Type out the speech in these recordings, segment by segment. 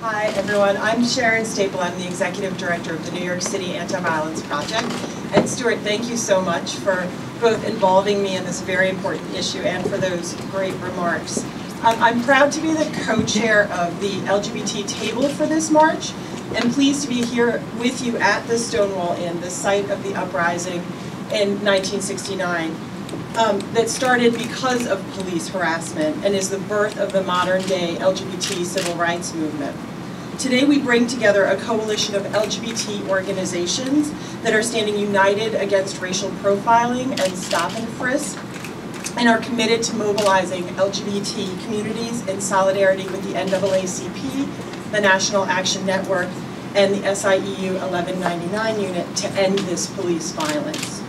Hi everyone, I'm Sharon Stapel. I'm the Executive Director of the New York City Anti-Violence Project. And Stuart, thank you so much for both involving me in this very important issue and for those great remarks. I'm proud to be the co-chair of the LGBT table for this march and pleased to be here with you at the Stonewall Inn, the site of the uprising in 1969 that started because of police harassment and is the birth of the modern day LGBT civil rights movement. Today we bring together a coalition of LGBT organizations that are standing united against racial profiling and stop and frisk, and are committed to mobilizing LGBT communities in solidarity with the NAACP, the National Action Network, and the SIEU 1199 unit to end this police violence.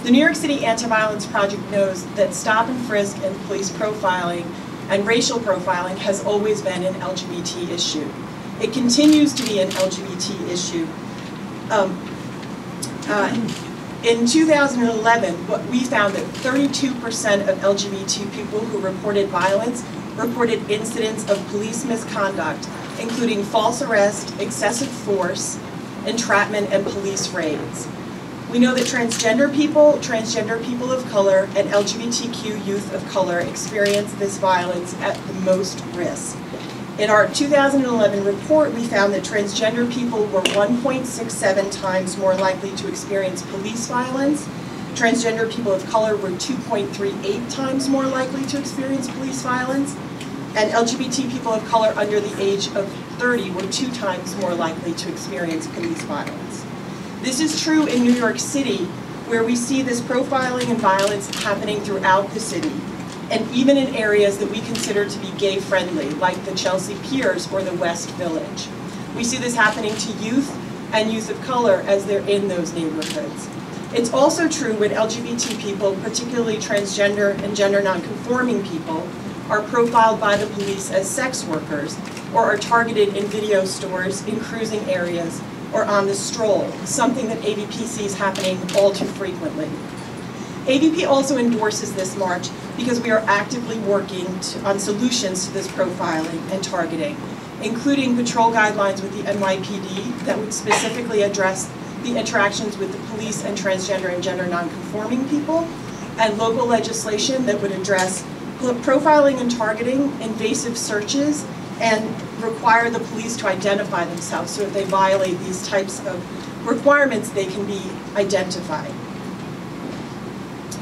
The New York City Anti-Violence Project knows that stop and frisk and police profiling and racial profiling has always been an LGBT issue. It continues to be an LGBT issue. In 2011, what we found that 32% of LGBT people who reported violence reported incidents of police misconduct, including false arrest, excessive force, entrapment, and police raids. We know that transgender people of color, and LGBTQ youth of color experience this violence at the most risk. In our 2011 report, we found that transgender people were 1.67 times more likely to experience police violence. Transgender people of color were 2.38 times more likely to experience police violence. And LGBT people of color under the age of 30 were 2 times more likely to experience police violence. This is true in New York City, where we see this profiling and violence happening throughout the city, and even in areas that we consider to be gay-friendly, like the Chelsea Piers or the West Village. We see this happening to youth and youth of color as they're in those neighborhoods. It's also true when LGBT people, particularly transgender and gender nonconforming people, are profiled by the police as sex workers or are targeted in video stores, in cruising areas, or on the stroll, something that AVP sees happening all too frequently. AVP also endorses this march because we are actively working on solutions to this profiling and targeting, including patrol guidelines with the NYPD that would specifically address the interactions with the police and transgender and gender nonconforming people, and local legislation that would address profiling and targeting, invasive searches, and require the police to identify themselves so if they violate these types of requirements, they can be identified.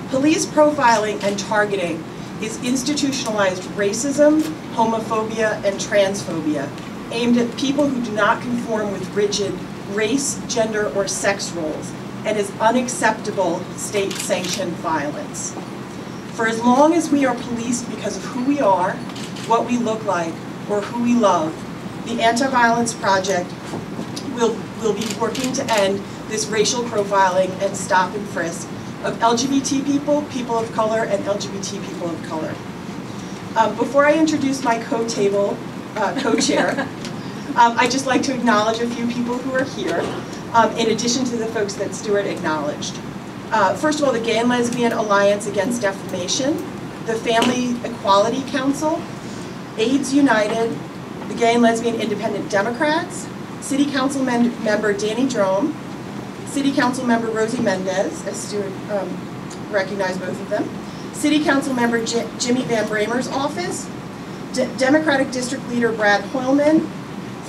Police profiling and targeting is institutionalized racism, homophobia, and transphobia aimed at people who do not conform with rigid race, gender, or sex roles, and is unacceptable state-sanctioned violence. For as long as we are policed because of who we are, what we look like, or who we love, the Anti-Violence Project will be working to end this racial profiling and stop and frisk of LGBT people, people of color, and LGBT people of color. Before I introduce my co-chair, I'd just like to acknowledge a few people who are here, in addition to the folks that Stuart acknowledged. First of all, the Gay and Lesbian Alliance Against Defamation, the Family Equality Council, AIDS United, the Gay and Lesbian Independent Democrats, City Council member Danny Drome, City Council member Rosie Mendez, as Stuart recognized both of them, City Council member Jimmy Van Bramer's office, Democratic District Leader Brad Hoylman,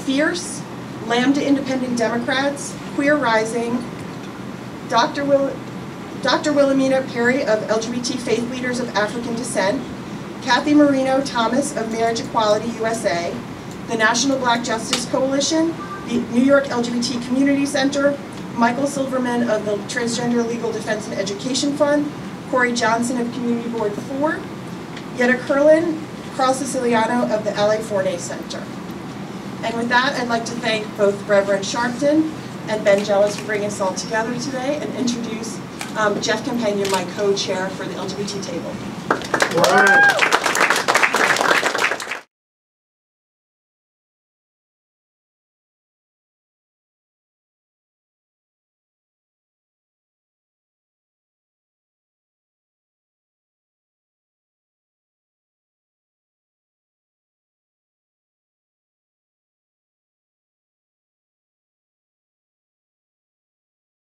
Fierce, Lambda Independent Democrats, Queer Rising, Dr. Wilhelmina Perry of LGBT Faith Leaders of African Descent, Kathy Marino Thomas of Marriage Equality USA, the National Black Justice Coalition, the New York LGBT Community Center, Michael Silverman of the Transgender Legal Defense and Education Fund, Corey Johnson of Community Board 4, Yetta Curlin, Carl Siciliano of the LA Forney Center. And with that, I'd like to thank both Reverend Sharpton and Ben Jealous for bringing us all together today, and introduce Jeff Campagna, my co-chair for the LGBT table. Wow.